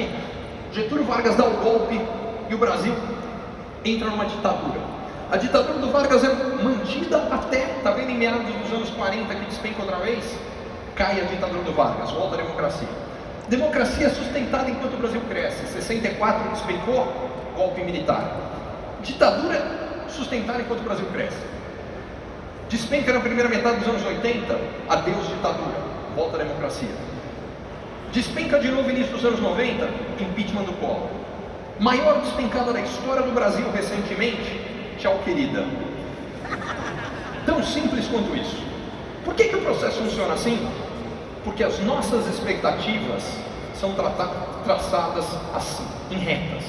aqui, Getúlio Vargas dá o golpe e o Brasil entra numa ditadura. A ditadura do Vargas é mantida até, tá vendo, em meados dos anos 40 que despenca outra vez, cai a ditadura do Vargas, volta a democracia. Democracia sustentada enquanto o Brasil cresce. 64 despencou, golpe militar. Ditadura sustentada enquanto o Brasil cresce. Despenca na primeira metade dos anos 80, adeus ditadura, volta a democracia. Despenca de novo no início dos anos 90, impeachment do Collor. Maior despencada da história do Brasil recentemente, tchau querida. Tão simples quanto isso. Por que o processo funciona assim? Porque as nossas expectativas são traçadas assim, em retas.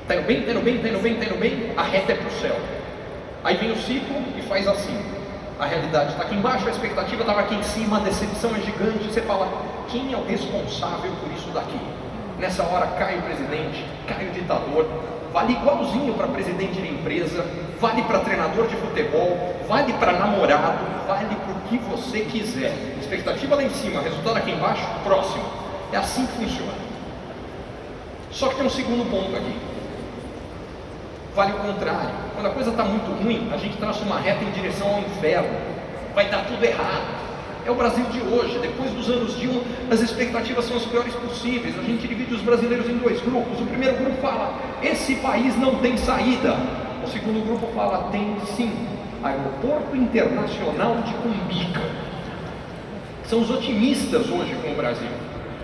Tá indo bem, tá indo bem, tá indo bem, tá indo bem, a reta é para o céu. Aí vem o ciclo e faz assim. A realidade está aqui embaixo, a expectativa estava aqui em cima, a decepção é gigante. Você fala, quem é o responsável por isso daqui? Nessa hora cai o presidente, cai o ditador, vale igualzinho para presidente de empresa, vale para treinador de futebol, vale para namorado, vale para o que você quiser. Expectativa lá em cima, resultado aqui embaixo, próximo. É assim que funciona. Só que tem um segundo ponto aqui. Vale o contrário. Quando a coisa está muito ruim, a gente traça uma reta em direção ao inferno. Vai dar tudo errado. É o Brasil de hoje. Depois dos anos Dilma, as expectativas são as piores possíveis. A gente divide os brasileiros em dois grupos. O primeiro grupo fala, esse país não tem saída. O segundo grupo fala, tem sim. Aeroporto Internacional de Cumbica. São os otimistas hoje com o Brasil.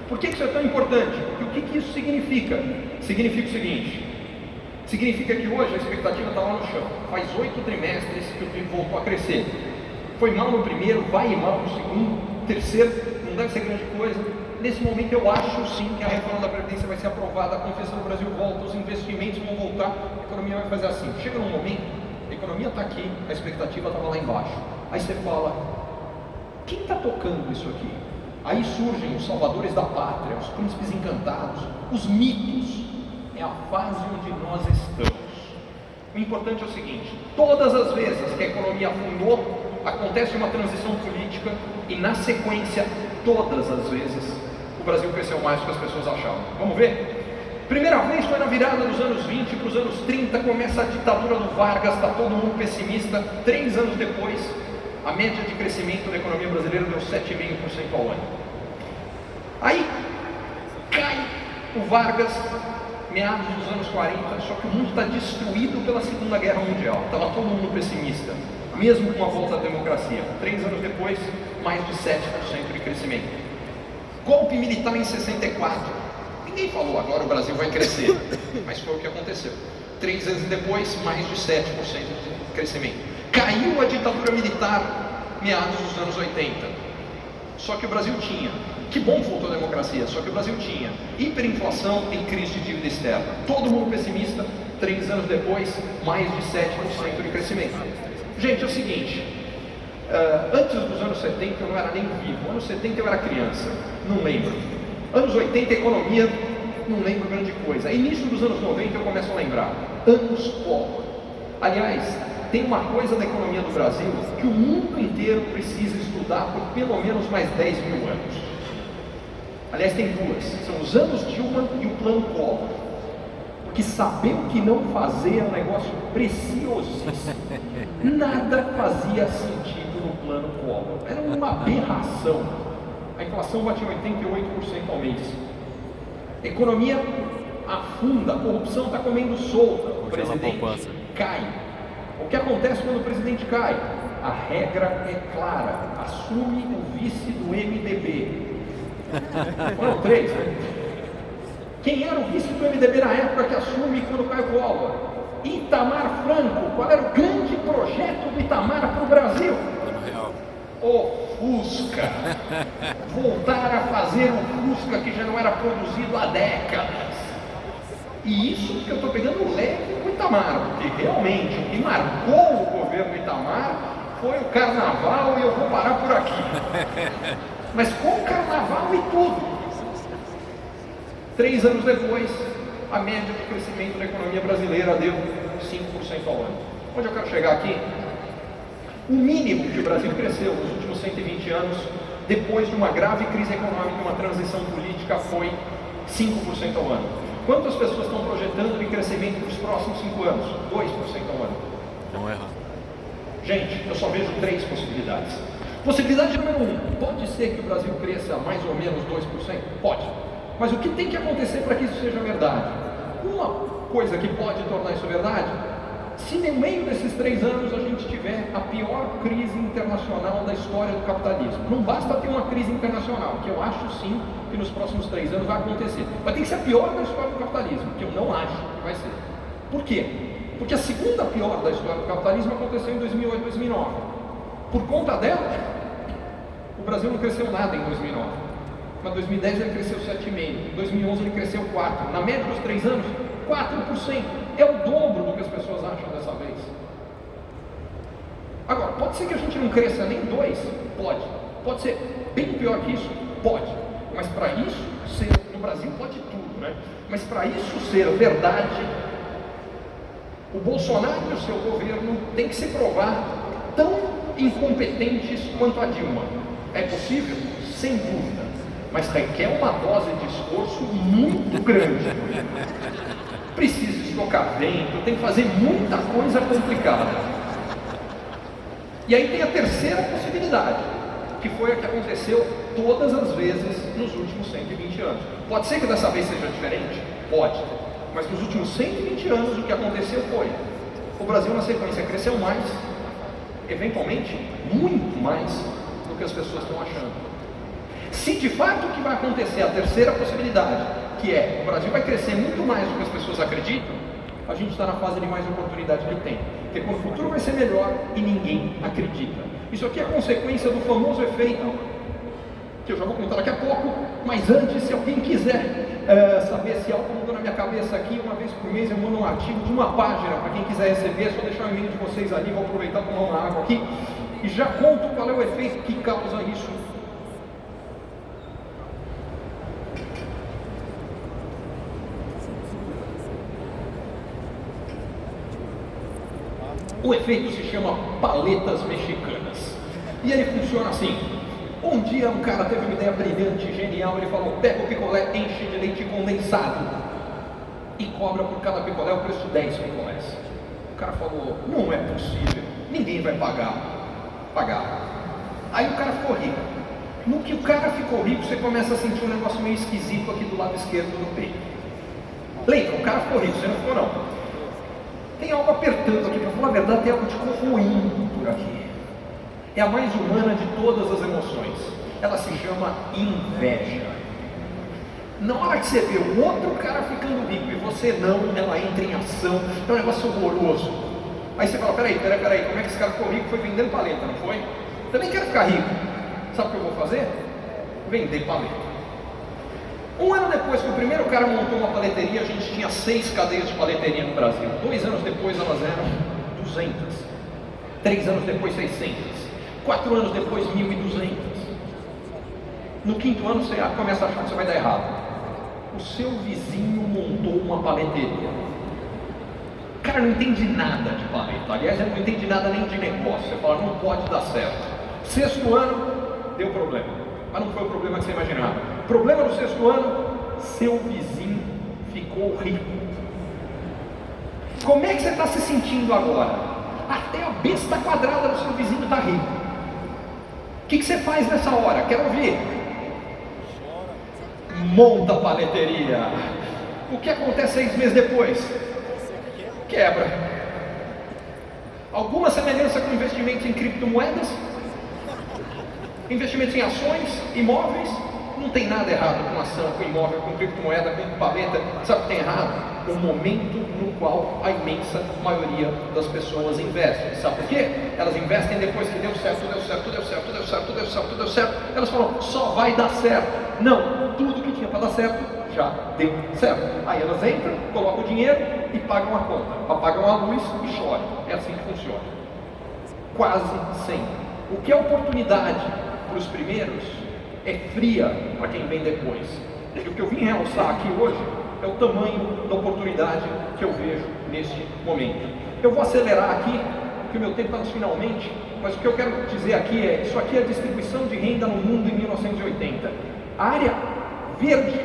Por que isso é tão importante? E o que isso significa? Significa o seguinte. Significa que hoje a expectativa está lá no chão. Faz 8 trimestres que o PIB voltou a crescer. Foi mal no primeiro, vai mal no segundo, terceiro, não deve ser grande coisa. Nesse momento eu acho sim que a reforma da Previdência vai ser aprovada, a confiança no Brasil volta, os investimentos vão voltar, a economia vai fazer assim. Chega num momento, a economia está aqui, a expectativa estava lá embaixo. Aí você fala, quem está tocando isso aqui? Aí surgem os salvadores da pátria, os príncipes encantados, os mitos. É a fase onde nós estamos. O importante é o seguinte, todas as vezes que a economia afundou, acontece uma transição política e na sequência, todas as vezes, o Brasil cresceu mais do que as pessoas achavam. Vamos ver? Primeira vez foi na virada dos anos 20 para os anos 30, começa a ditadura do Vargas, está todo mundo pessimista. 3 anos depois, a média de crescimento da economia brasileira deu 7,5% ao ano. Aí, cai o Vargas, meados dos anos 40, só que o mundo está destruído pela Segunda Guerra Mundial. Estava todo mundo pessimista, mesmo com a volta da democracia. 3 anos depois, mais de 7% de crescimento. Golpe militar em 64. Ninguém falou, agora o Brasil vai crescer, mas foi o que aconteceu. 3 anos depois, mais de 7% de crescimento. Caiu a ditadura militar, meados dos anos 80. Só que o Brasil tinha, que bom que voltou a democracia, só que o Brasil tinha hiperinflação e crise de dívida externa. Todo mundo pessimista, 3 anos depois, mais de 7% de crescimento. Gente, é o seguinte, antes dos anos 70 eu não era nem vivo, anos 70 eu era criança, não lembro. Anos 80 economia, não lembro grande coisa. Início dos anos 90 eu começo a lembrar, anos Collor. Aliás, tem uma coisa da economia do Brasil que o mundo inteiro precisa estudar por pelo menos mais 10 mil anos. Aliás, tem duas, são os anos Dilma e o plano Collor. Porque saber o que não fazer é um negócio preciosíssimo. Nada fazia sentido no plano Collor, era uma aberração. A inflação batia 88% ao mês. A economia afunda, a corrupção está comendo solta, o presidente cai. O que acontece quando o presidente cai? A regra é clara, assume o vice do MDB. Foram 3, né? Quem era o vice do MDB na época que assume quando cai o Collor? Itamar Franco. Qual era o grande projeto do Itamar para o Brasil? O Fusca. Voltar a fazer o Fusca que já não era produzido há décadas. E isso que eu estou pegando leve com o Itamar, porque realmente o que marcou o governo Itamar foi o carnaval e eu vou parar por aqui. Mas com o carnaval e tudo. 3 anos depois, a média de crescimento da economia brasileira deu 5% ao ano. Onde eu quero chegar aqui? O mínimo que o Brasil cresceu nos últimos 120 anos, depois de uma grave crise econômica e uma transição política, foi 5% ao ano. Quantas pessoas estão projetando de crescimento nos próximos 5 anos? 2% ao ano. Não erra. Gente, eu só vejo 3 possibilidades. Possibilidade número 1, pode ser que o Brasil cresça mais ou menos 2%? Pode. Mas o que tem que acontecer para que isso seja verdade? Uma coisa que pode tornar isso verdade, se no meio desses 3 anos a gente tiver a pior crise internacional da história do capitalismo. Não basta ter uma crise internacional, que eu acho sim que nos próximos 3 anos vai acontecer. Vai ter que ser a pior da história do capitalismo, que eu não acho que vai ser. Por quê? Porque a segunda pior da história do capitalismo aconteceu em 2008, 2009. Por conta dela, o Brasil não cresceu nada em 2009. Mas em 2010 ele cresceu 7,5%, em 2011 ele cresceu 4%. Na média dos 3 anos, 4%. É o dobro do que as pessoas acham dessa vez. Agora, pode ser que a gente não cresça nem 2%? Pode. Pode ser bem pior que isso? Pode. Mas para isso ser, no Brasil pode tudo, né? Mas para isso ser verdade, o Bolsonaro e o seu governo têm que se provar tão incompetentes quanto a Dilma. É possível? Sem dúvida. Mas requer uma dose de esforço muito grande. Precisa estocar vento, tem que fazer muita coisa complicada. E aí tem a terceira possibilidade, que foi a que aconteceu todas as vezes nos últimos 120 anos. Pode ser que dessa vez seja diferente? Pode. Mas nos últimos 120 anos o que aconteceu foi: o Brasil na sequência cresceu mais, eventualmente muito mais do que as pessoas estão achando. Se de fato o que vai acontecer, a terceira possibilidade, que é o Brasil vai crescer muito mais do que as pessoas acreditam, a gente está na fase de mais oportunidade que tem. Porque quando o futuro vai ser melhor e ninguém acredita. Isso aqui é consequência do famoso efeito, que eu já vou contar daqui a pouco, mas antes, se alguém quiser saber se algo mudou na minha cabeça aqui, uma vez por mês eu mando um artigo de uma página, para quem quiser receber, é só deixar o e-mail de vocês ali, vou aproveitar para tomar uma água aqui, e já conto qual é o efeito que causa isso. O efeito se chama paletas mexicanas. E ele funciona assim. Um dia um cara teve uma ideia brilhante, genial. Ele falou: pega o picolé, enche de leite condensado e cobra por cada picolé o preço de 10 picolés. O cara falou: não é possível, ninguém vai pagar. Aí o cara ficou rico. No que o cara ficou rico, você começa a sentir um negócio meio esquisito aqui do lado esquerdo do peito. Lembra, o cara ficou rico, você não ficou não. Tem algo apertando aqui, para falar a verdade, tem algo te corroendo por aqui. É a mais humana de todas as emoções. Ela se chama inveja. Na hora que você vê o outro cara ficando rico e você não, ela entra em ação. É um negócio horroroso. Aí você fala: peraí, como é que esse cara ficou rico? Foi vendendo paleta, não foi? Também quero ficar rico. Sabe o que eu vou fazer? Vender paleta. Um ano depois que o primeiro cara montou uma paleteria, a gente tinha 6 cadeias de paleteria no Brasil. 2 anos depois elas eram 200. 3 anos depois 600. 4 anos depois 1.200. No 5º ano você começa a achar que você vai dar errado. O seu vizinho montou uma paleteria. O cara não entende nada de paleta. Aliás, ele não entende nada nem de negócio. Você fala: não pode dar certo. 6º ano, deu problema. Mas não foi o problema que você imaginava. O problema do 6º ano: seu vizinho ficou rico. Como é que você está se sentindo agora? Até a besta quadrada do seu vizinho está rico. O que você faz nessa hora? Quero ouvir. Monta a paleteria. O que acontece 6 meses depois? Quebra. Alguma semelhança com investimentos em criptomoedas? Investimentos em ações, imóveis? Não tem nada errado com ação, com imóvel, com criptomoeda, com paleta. Sabe o que tem errado? O momento no qual a imensa maioria das pessoas investe. Sabe por quê? Elas investem depois que deu certo. Elas falam: só vai dar certo. Não, tudo que tinha para dar certo já deu certo. Aí elas entram, colocam o dinheiro e pagam a conta, apagam a luz e choram. É assim que funciona. Quase sempre. O que é oportunidade para os primeiros é fria para quem vem depois. E o que eu vim realçar aqui hoje é o tamanho da oportunidade que eu vejo neste momento. Eu vou acelerar aqui, porque o meu tempo está nos finalmente, mas o que eu quero dizer aqui é: isso aqui é a distribuição de renda no mundo em 1980. A área verde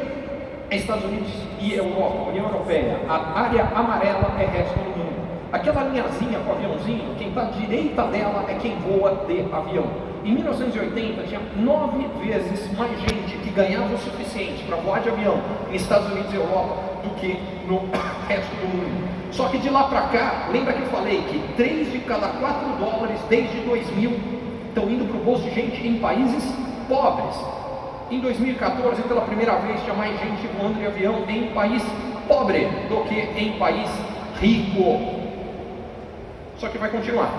é Estados Unidos e Europa, União Europeia. A área amarela é resto do mundo. Aquela linhazinha com o aviãozinho, quem está à direita dela é quem voa de avião. Em 1980 tinha 9 vezes mais gente que ganhava o suficiente para voar de avião em Estados Unidos e Europa do que no resto do mundo. Só que de lá para cá, lembra que eu falei que 3 de cada 4 dólares desde 2000 estão indo para o bolso de gente em países pobres. Em 2014, pela primeira vez, tinha mais gente voando de avião em país pobre do que em país rico. Só que vai continuar.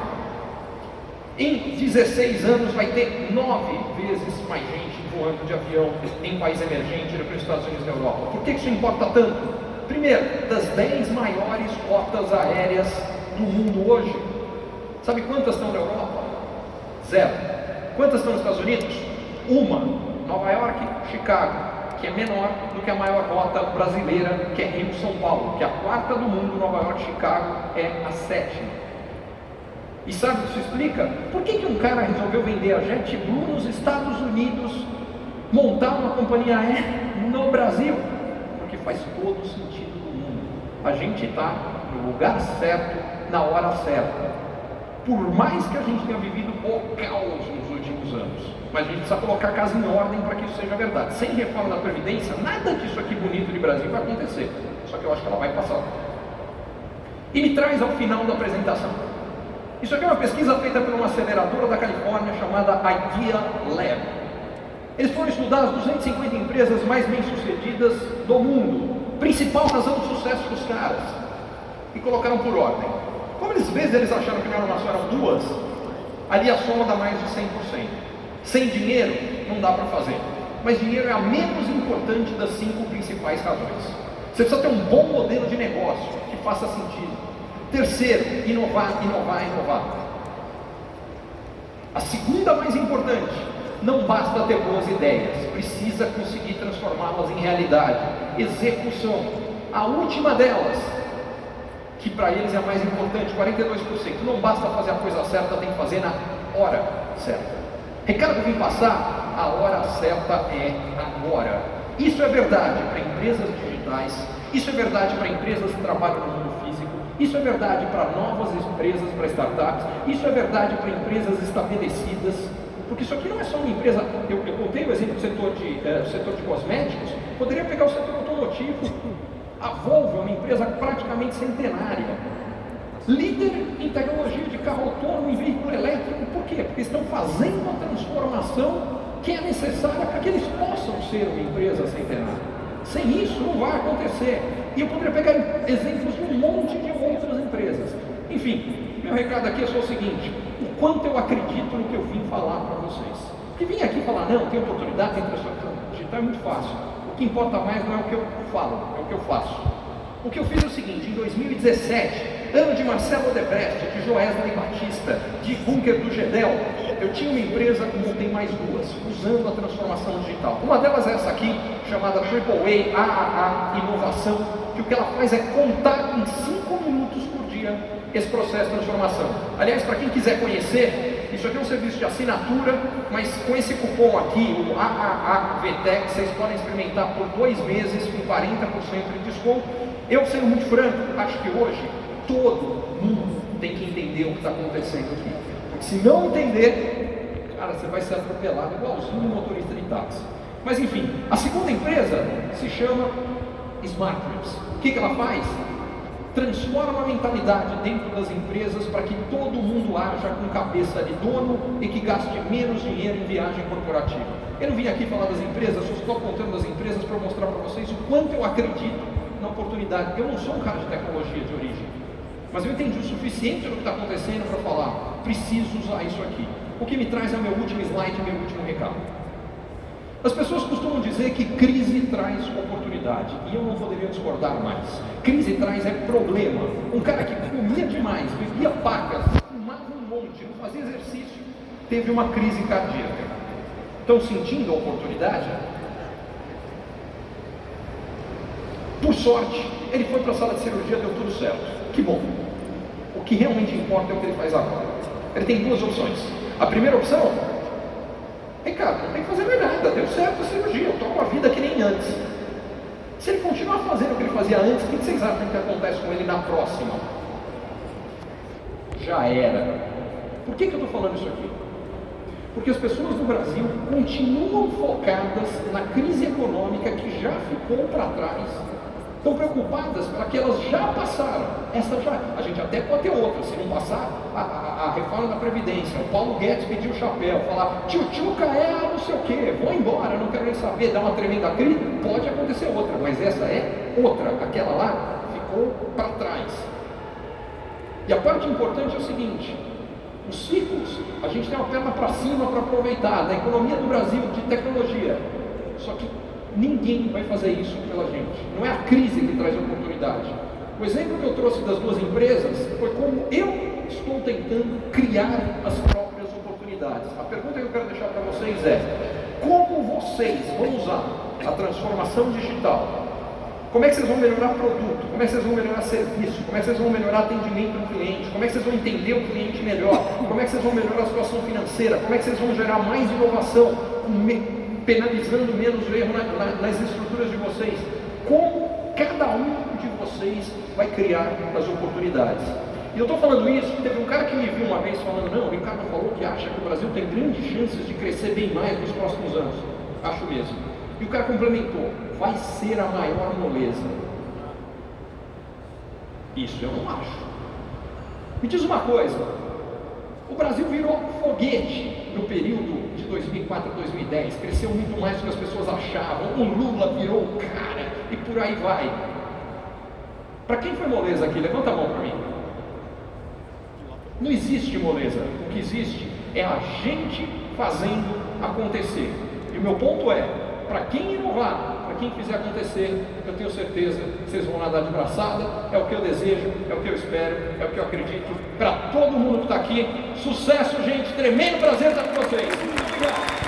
Em 16 anos vai ter 9 vezes mais gente voando de avião em país emergente do que nos Estados Unidos e na Europa. Por que isso importa tanto? Primeiro, das 10 maiores rotas aéreas do mundo hoje, sabe quantas estão na Europa? 0. Quantas estão nos Estados Unidos? Uma. Nova York, Chicago, que é menor do que a maior rota brasileira, que é Rio-São Paulo, que é a 4ª do mundo. Nova York, Chicago é a 7ª. E sabe o que isso explica? Por que um cara resolveu vender a JetBlue nos Estados Unidos, montar uma companhia aérea no Brasil? Porque faz todo o sentido do mundo. A gente está no lugar certo, na hora certa. Por mais que a gente tenha vivido o caos nos últimos anos, mas a gente precisa colocar a casa em ordem para que isso seja verdade. Sem reforma da Previdência, nada disso aqui bonito de Brasil vai acontecer. Só que eu acho que ela vai passar. E me traz ao final da apresentação. Isso aqui é uma pesquisa feita por uma aceleradora da Califórnia chamada Idea Lab. Eles foram estudar as 250 empresas mais bem-sucedidas do mundo, principal razão de sucesso dos caras, e colocaram por ordem. Como às vezes eles acharam que não era uma só, eram duas, ali a soma dá mais de 100%. Sem dinheiro não dá para fazer, mas dinheiro é a menos importante das 5 principais razões. Você precisa ter um bom modelo de negócio que faça sentido. Terceiro, inovar. A segunda mais importante, não basta ter boas ideias, precisa conseguir transformá-las em realidade. Execução. A última delas, que para eles é a mais importante, 42%, não basta fazer a coisa certa, tem que fazer na hora certa. Recado que eu vim passar, a hora certa é agora. Isso é verdade para empresas digitais, isso é verdade para empresas que trabalham no mundo físico, isso é verdade para novas empresas, para startups, isso é verdade para empresas estabelecidas, porque isso aqui não é só uma empresa. Eu contei o exemplo do setor de cosméticos, poderia pegar o setor automotivo. A Volvo é uma empresa praticamente centenária, líder em tecnologia de carro autônomo e veículo elétrico. Por quê? Porque estão fazendo a transformação que é necessária para que eles possam ser uma empresa centenária. Sem isso não vai acontecer. E eu poderia pegar exemplos de um monte de outras empresas. Enfim, meu recado aqui é só o seguinte: o quanto eu acredito no que eu vim falar para vocês. Porque vir aqui falar, não, tem oportunidade, tem transformação digital, é muito fácil. O que importa mais não é o que eu falo, é o que eu faço. O que eu fiz é o seguinte: em 2017, ano de Marcelo Odebrecht, de Joesley Batista, de Bunker do Gedel, eu tinha uma empresa, montei mais duas, usando a transformação digital. Uma delas é essa aqui, chamada AAA Inovação, que o que ela faz é contar em 5 minutos por dia esse processo de transformação. Aliás, para quem quiser conhecer, isso aqui é um serviço de assinatura, mas com esse cupom aqui, o AAAVTEC, vocês podem experimentar por 2 meses com 40% de desconto. Eu, sendo muito franco, acho que hoje todo mundo tem que entender o que está acontecendo aqui. Porque se não entender, cara, você vai ser atropelado igualzinho um motorista de táxi. Mas enfim, a segunda empresa se chama SmartRips. O que ela faz? Transforma a mentalidade dentro das empresas para que todo mundo haja com cabeça de dono e que gaste menos dinheiro em viagem corporativa. Eu não vim aqui falar das empresas, só estou apontando as empresas para mostrar para vocês o quanto eu acredito na oportunidade. Eu não sou um cara de tecnologia de origem, mas eu entendi o suficiente do que está acontecendo para falar, preciso usar isso aqui. O que me traz é o meu último slide, meu último recado. As pessoas costumam dizer que crise traz oportunidade, e eu não poderia discordar mais. Crise traz problema. Um cara que comia demais, bebia pacas, fumava um monte, não fazia exercício, teve uma crise cardíaca. Estão sentindo a oportunidade? Por sorte, ele foi para a sala de cirurgia, deu tudo certo. Que bom. O que realmente importa é o que ele faz agora. Ele tem 2 opções. A primeira opção: cara, não tem que fazer mais nada, deu certo a cirurgia, eu toco a vida que nem antes. Se ele continuar fazendo o que ele fazia antes, o que vocês acham que acontece com ele na próxima? Já era. Por que eu estou falando isso aqui? Porque as pessoas do Brasil continuam focadas na crise econômica que já ficou para trás. Estão preocupadas para que elas já passaram. Essa já, a gente até pode ter outra, se não passar a reforma da Previdência. O Paulo Guedes pediu o chapéu, falar, tchutchuca é não sei o quê, vou embora, não quero nem saber, dá uma tremenda crise, pode acontecer outra, mas essa é outra, aquela lá ficou para trás. E a parte importante é o seguinte, os ciclos, a gente tem uma perna para cima para aproveitar, da economia do Brasil, de tecnologia, só que ninguém vai fazer isso pela gente, não é a crise que traz oportunidade. O exemplo que eu trouxe das duas empresas foi como eu estou tentando criar as próprias oportunidades. A pergunta que eu quero deixar para vocês é, como vocês vão usar a transformação digital? Como é que vocês vão melhorar produto? Como é que vocês vão melhorar serviço? Como é que vocês vão melhorar atendimento do cliente? Como é que vocês vão entender o cliente melhor? Como é que vocês vão melhorar a situação financeira? Como é que vocês vão gerar mais inovação, penalizando menos o erro nas estruturas de vocês? Como cada um de vocês vai criar as oportunidades? E eu estou falando isso, teve um cara que me viu uma vez falando, não, o Ricardo falou que acha que o Brasil tem grandes chances de crescer bem mais nos próximos anos. Acho mesmo. E o cara complementou, vai ser a maior moleza. Isso eu não acho. Me diz uma coisa, o Brasil virou foguete no período de 2004 a 2010, cresceu muito mais do que as pessoas achavam, o Lula virou o cara e por aí vai. Para quem foi moleza aqui? Levanta a mão para mim. Não existe moleza, o que existe é a gente fazendo acontecer. E o meu ponto é, para quem inovar, para quem fizer acontecer, eu tenho certeza que vocês vão nadar de braçada, é o que eu desejo, é o que eu espero, é o que eu acredito, para todo mundo que está aqui. Sucesso, gente, tremendo prazer estar com vocês. Muito obrigado.